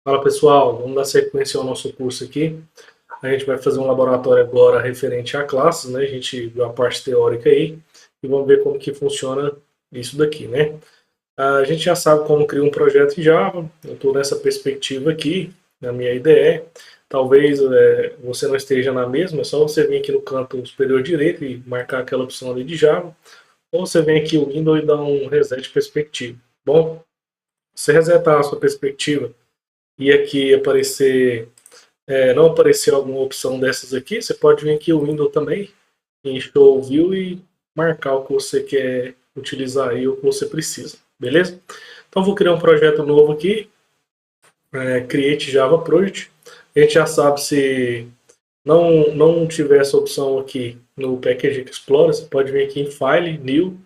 Fala pessoal, vamos dar sequência ao nosso curso aqui. A gente vai fazer um laboratório agora referente a classes, né? A gente viu a parte teórica aí e vamos ver como que funciona isso daqui, né? A gente já sabe como criar um projeto em Java. Eu estou nessa perspectiva aqui, na minha IDE. Talvez você não esteja na mesma, é só você vir aqui no canto superior direito e marcar aquela opção ali de Java. Ou você vem aqui o Windows e dá um reset perspectiva. Bom, se resetar a sua perspectiva e aqui aparecer, não aparecer alguma opção dessas aqui, você pode vir aqui o Windows também, em Show View e marcar o que você quer utilizar aí, o que você precisa, beleza? Então vou criar um projeto novo aqui, Create Java Project. A gente já sabe, se não tiver essa opção aqui no Package Explorer, você pode vir aqui em File, New,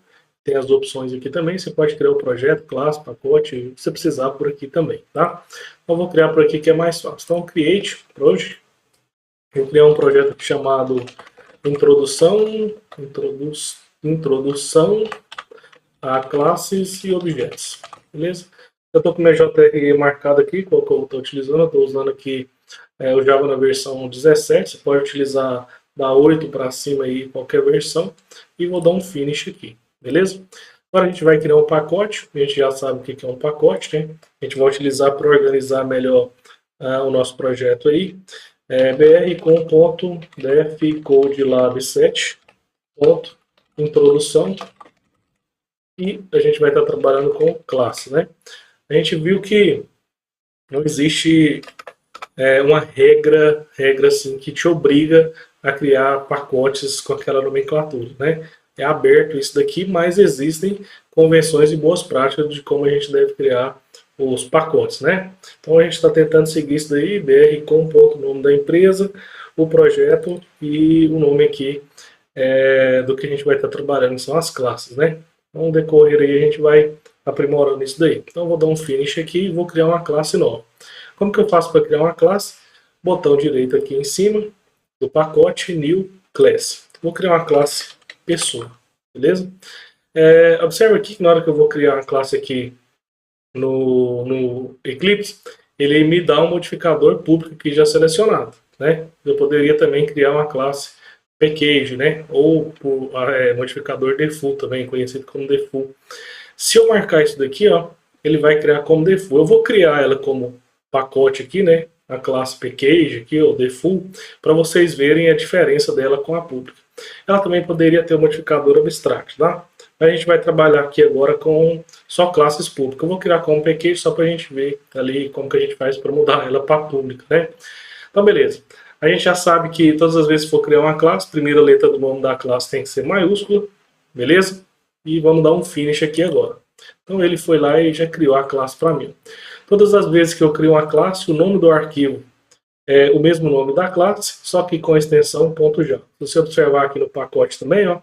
tem as opções aqui também, você pode criar o projeto, classe, pacote, se você precisar por aqui também, tá? Então vou criar por aqui que é mais fácil. Então Create Project, vou criar um projeto aqui chamado Introdução a Classes e Objetos, beleza? Eu estou com o meu JRE marcado aqui, qual que eu estou utilizando, eu estou usando aqui o Java na versão 17, você pode utilizar da 8 para cima aí, qualquer versão, e vou dar um Finish aqui, beleza? Agora a gente vai criar um pacote, a gente já sabe o que é um pacote, né? A gente vai utilizar para organizar melhor o nosso projeto aí, br.com.defcodelab7.introdução, e a gente vai estar trabalhando com classe, né? A gente viu que não existe uma regra assim, que te obriga a criar pacotes com aquela nomenclatura, né? É aberto isso daqui, mas existem convenções e boas práticas de como a gente deve criar os pacotes, né? Então a gente está tentando seguir isso daí, br com ponto, nome da empresa, o projeto e o nome aqui do que a gente vai estar trabalhando, são as classes, né? Então, no decorrer aí a gente vai aprimorando isso daí. Então, eu vou dar um finish aqui e vou criar uma classe nova. Como que eu faço para criar uma classe? Botão direito aqui em cima do pacote, New Class. Vou criar uma classe pessoa, beleza? Observa aqui que na hora que eu vou criar uma classe aqui no Eclipse, ele me dá um modificador público aqui já selecionado, né? Eu poderia também criar uma classe package, né? Ou por modificador default também, conhecido como default. Se eu marcar isso daqui, ó, ele vai criar como default. Eu vou criar ela como pacote aqui, né? A classe package aqui, o default, para vocês verem a diferença dela com a pública. Ela também poderia ter um modificador abstract, tá? A gente vai trabalhar aqui agora com só classes públicas. Eu vou criar como package só para a gente ver ali como que a gente faz para mudar ela para pública, né? Então, beleza. A gente já sabe que todas as vezes que for criar uma classe, a primeira letra do nome da classe tem que ser maiúscula, beleza? E vamos dar um finish aqui agora. Então ele foi lá e já criou a classe para mim. Todas as vezes que eu crio uma classe, o nome do arquivo é o mesmo nome da classe, só que com a extensão .java. Se você observar aqui no pacote também, ó,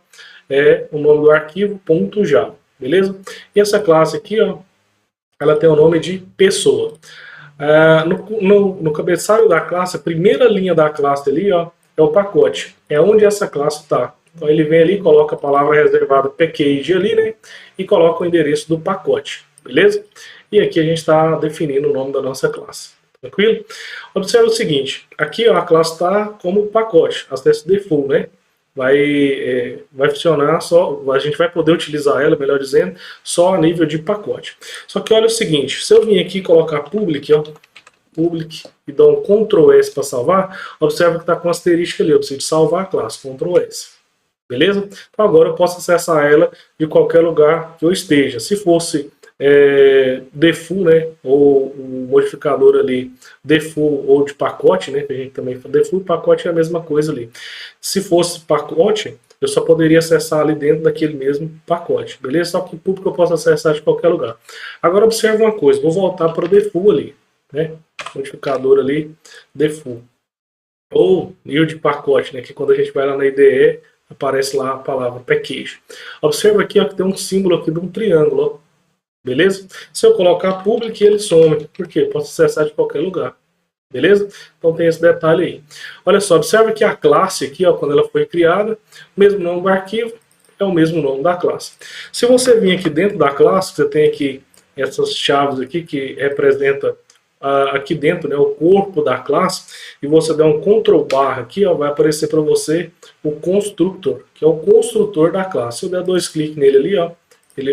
é o nome do arquivo .java, beleza? E essa classe aqui, ó, ela tem o nome de pessoa. No cabeçalho da classe, a primeira linha da classe ali, ó, é o pacote. É onde essa classe está. Então ele vem ali, coloca a palavra reservada package ali, né? E coloca o endereço do pacote, beleza? E aqui a gente está definindo o nome da nossa classe. Tranquilo? Observe o seguinte, aqui ó, a classe está como pacote, acesso default, né? Vai funcionar só, a gente vai poder utilizar ela, melhor dizendo, só a nível de pacote. Só que olha o seguinte, se eu vir aqui e colocar public, ó, public, e dar um Ctrl S para salvar, observa que está com asterisco ali, eu preciso de salvar a classe, Ctrl S. Beleza? Então agora eu posso acessar ela de qualquer lugar que eu esteja. Se fosse default, né, ou um modificador ali default ou de pacote, né, que a gente também fala default, pacote é a mesma coisa ali. Se fosse pacote, eu só poderia acessar ali dentro daquele mesmo pacote, beleza? Só que o público eu posso acessar de qualquer lugar. Agora observe uma coisa, vou voltar para o default ali, né, modificador ali default ou new de pacote, né, que quando a gente vai lá na IDE aparece lá a palavra package. Observa aqui ó, que tem um símbolo aqui de um triângulo, ó. Beleza? Se eu colocar public, ele some. Por quê? Posso acessar de qualquer lugar. Beleza? Então tem esse detalhe aí. Olha só, observa que a classe aqui, ó, quando ela foi criada, o mesmo nome do arquivo é o mesmo nome da classe. Se você vir aqui dentro da classe, você tem aqui essas chaves aqui que representam aqui dentro, né, o corpo da classe, e você der um Ctrl barra aqui, ó, vai aparecer para você o construtor, que é o construtor da classe. Se eu der 2 cliques nele ali, ó,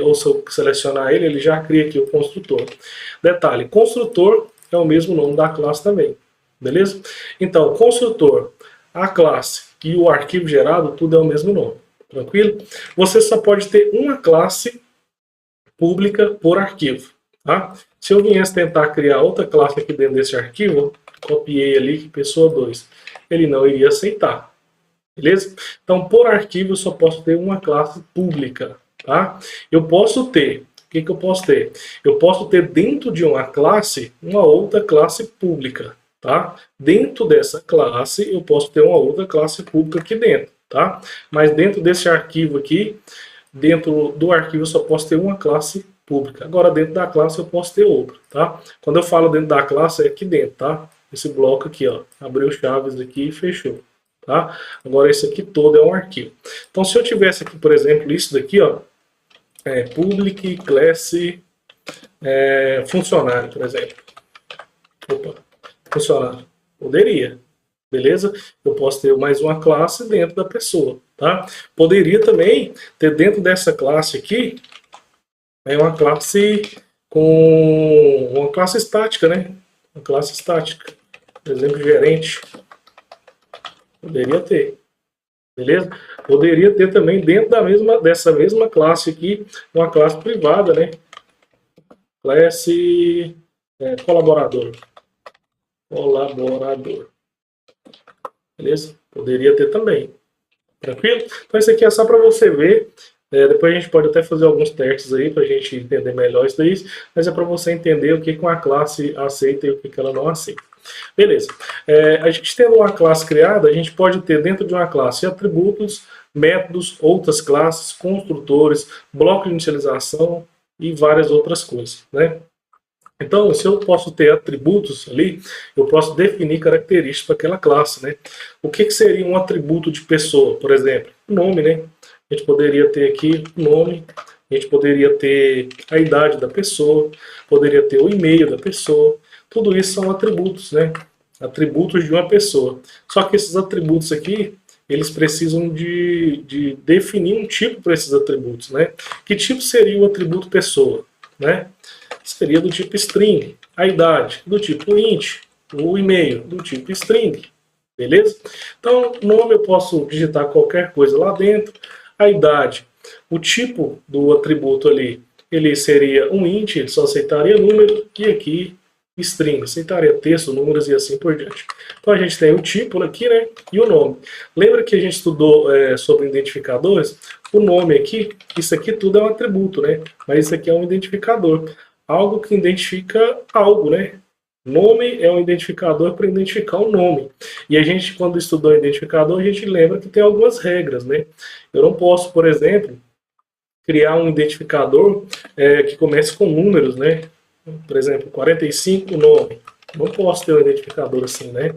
ou se eu selecionar ele, ele já cria aqui o construtor. Detalhe, construtor é o mesmo nome da classe também, beleza? Então, construtor, a classe e o arquivo gerado, tudo é o mesmo nome, tranquilo? Você só pode ter uma classe pública por arquivo, tá? Se eu viesse tentar criar outra classe aqui dentro desse arquivo, copiei ali, pessoa 2, ele não iria aceitar, beleza? Então, por arquivo, eu só posso ter uma classe pública, tá? Eu posso ter, o que eu posso ter? Eu posso ter dentro de uma classe, uma outra classe pública, tá? Dentro dessa classe, eu posso ter uma outra classe pública aqui dentro, tá? Mas dentro desse arquivo aqui, dentro do arquivo eu só posso ter uma classe pública. Agora dentro da classe eu posso ter outra, tá? Quando eu falo dentro da classe é aqui dentro, tá? Esse bloco aqui, ó, abriu chaves aqui e fechou, tá? Agora esse aqui todo é um arquivo. Então se eu tivesse aqui, por exemplo, isso daqui, ó, public class funcionário, por exemplo. Opa, funcionário. Poderia, beleza? Eu posso ter mais uma classe dentro da pessoa, tá? Poderia também ter dentro dessa classe aqui uma classe com uma classe estática, né? Uma classe estática. Por exemplo, gerente. Poderia ter, beleza? Poderia ter também dentro dessa mesma classe aqui uma classe privada, né? Classe colaborador. Colaborador. Beleza? Poderia ter também. Tranquilo? Então isso aqui é só para você ver. Depois a gente pode até fazer alguns testes aí para a gente entender melhor isso daí, mas é para você entender o que uma classe aceita e o que ela não aceita. Beleza. A gente tendo uma classe criada, a gente pode ter dentro de uma classe atributos, métodos, outras classes, construtores, bloco de inicialização e várias outras coisas, né? Então, se eu posso ter atributos ali, eu posso definir características para aquela classe, né? O que seria um atributo de pessoa, por exemplo? O nome, né? A gente poderia ter aqui o nome, a gente poderia ter a idade da pessoa, poderia ter o e-mail da pessoa. Tudo isso são atributos, né? Atributos de uma pessoa. Só que esses atributos aqui, eles precisam de definir um tipo para esses atributos, né? Que tipo seria o atributo pessoa, né? Seria do tipo string, a idade do tipo int, o e-mail do tipo string, beleza? Então, nome eu posso digitar qualquer coisa lá dentro, a idade, o tipo do atributo ali, ele seria um int, ele só aceitaria número, e aqui string, aceitaria texto, números e assim por diante. Então a gente tem o tipo aqui, né, e o nome. Lembra que a gente estudou sobre identificadores? O nome aqui, isso aqui tudo é um atributo, né, mas isso aqui é um identificador. Algo que identifica algo, né? Nome é um identificador para identificar o nome. E a gente, quando estudou identificador, a gente lembra que tem algumas regras, né? Eu não posso, por exemplo, criar um identificador que comece com números, né? Por exemplo, 45 nome. Não posso ter um identificador assim, né?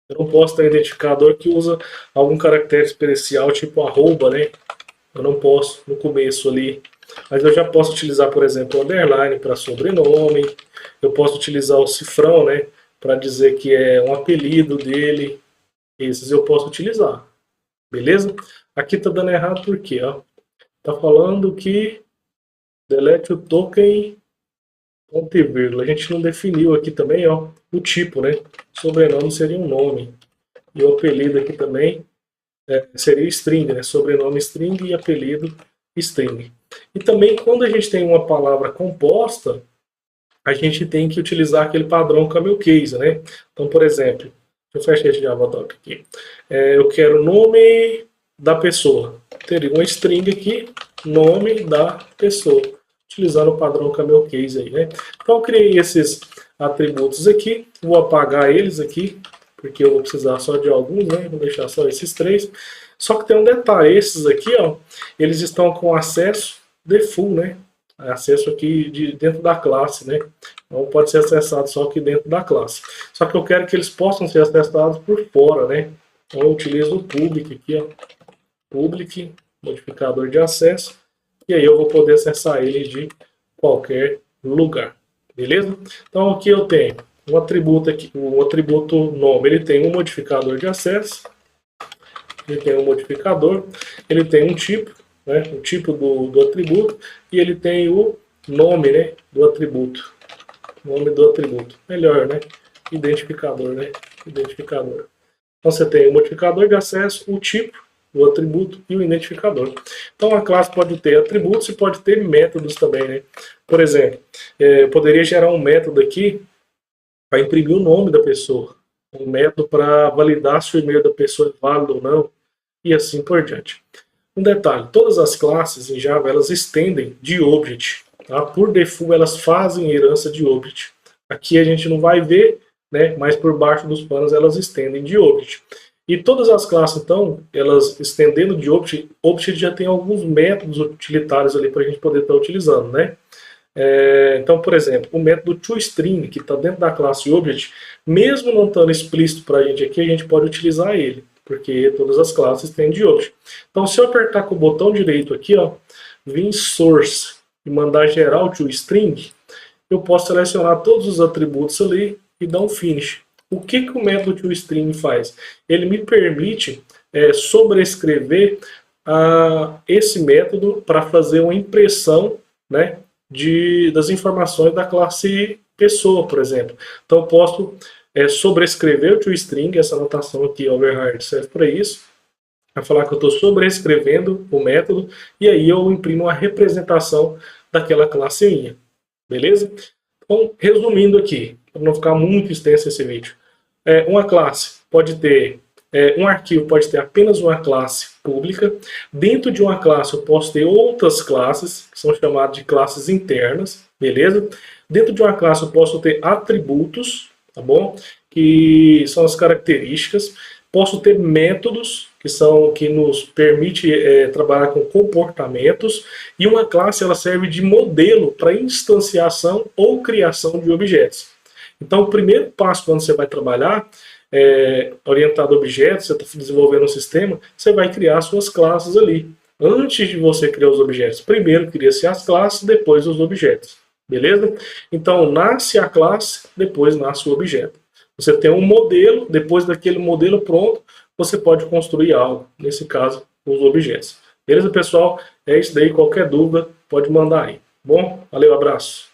Eu não posso ter um identificador que usa algum caractere especial, tipo arroba, né? Eu não posso no começo ali. Mas eu já posso utilizar, por exemplo, o underline para sobrenome. Eu posso utilizar o cifrão, né, para dizer que é um apelido dele. Esses eu posso utilizar. Beleza? Aqui está dando errado por quê? Está falando que delete o token ponto e vírgula. A gente não definiu aqui também, ó, o tipo, né? Sobrenome seria um nome. E o apelido aqui também seria string, né? Sobrenome string e apelido string. E também, quando a gente tem uma palavra composta, a gente tem que utilizar aquele padrão camel case, né? Então, por exemplo, deixa eu fechar esse JavaDoc aqui. Eu quero o nome da pessoa. Teria uma string aqui, nome da pessoa, utilizando o padrão camel case aí, né? Então, eu criei esses atributos aqui, vou apagar eles aqui, porque eu vou precisar só de alguns, né? Vou deixar só esses 3. Só que tem um detalhe, esses aqui, ó, eles estão com acesso default, né? Acesso aqui dentro da classe, né? Não pode ser acessado só aqui dentro da classe. Só que eu quero que eles possam ser acessados por fora, né? Então eu utilizo o public aqui, ó. Public, modificador de acesso. E aí eu vou poder acessar ele de qualquer lugar. beleza? Então aqui eu tenho um atributo aqui, o atributo nome, ele tem um modificador de acesso, ele tem um modificador, ele tem um tipo, né, o tipo do atributo, e ele tem o nome, né, do atributo. Nome do atributo. Melhor, né? Identificador, né? Identificador. Então você tem o modificador de acesso, o tipo, o atributo e o identificador. Então a classe pode ter atributos e pode ter métodos também, né? Por exemplo, eu poderia gerar um método aqui para imprimir o nome da pessoa, um método para validar se o e-mail da pessoa é válido ou não, e assim por diante. Um detalhe, todas as classes em Java, elas estendem de object. Tá? Por default, elas fazem herança de object. Aqui a gente não vai ver, né, mas por baixo dos panos elas estendem de object. E todas as classes, então, elas estendendo de object, object já tem alguns métodos utilitários ali para a gente poder estar utilizando, né? Então, por exemplo, o método toString, que está dentro da classe Object, mesmo não estando explícito para a gente pode utilizar ele, porque todas as classes têm de Object. Então, se eu apertar com o botão direito aqui, ó, vir Source e mandar gerar o toString, eu posso selecionar todos os atributos ali e dar um Finish. O que o método toString faz? Ele me permite sobrescrever esse método para fazer uma impressão, né, das informações da classe pessoa, por exemplo. Então eu posso sobrescrever o toString, essa anotação aqui, override, serve para isso, para falar que eu estou sobrescrevendo o método, e aí eu imprimo uma representação daquela classe minha. Beleza? Então, resumindo aqui, para não ficar muito extenso esse vídeo, uma classe pode ter um arquivo pode ter apenas uma classe pública. Dentro de uma classe eu posso ter outras classes, que são chamadas de classes internas, beleza? Dentro de uma classe eu posso ter atributos, tá bom? Que são as características. Posso ter métodos, que nos permite trabalhar com comportamentos. E uma classe ela serve de modelo para instanciação ou criação de objetos. Então o primeiro passo quando você vai trabalhar orientado a objetos, você está desenvolvendo um sistema, você vai criar suas classes ali. Antes de você criar os objetos, primeiro cria-se as classes, depois os objetos. Beleza? Então, nasce a classe, depois nasce o objeto. Você tem um modelo, depois daquele modelo pronto, você pode construir algo, nesse caso, os objetos. Beleza, pessoal? É isso daí, qualquer dúvida, pode mandar aí. Bom, valeu, abraço.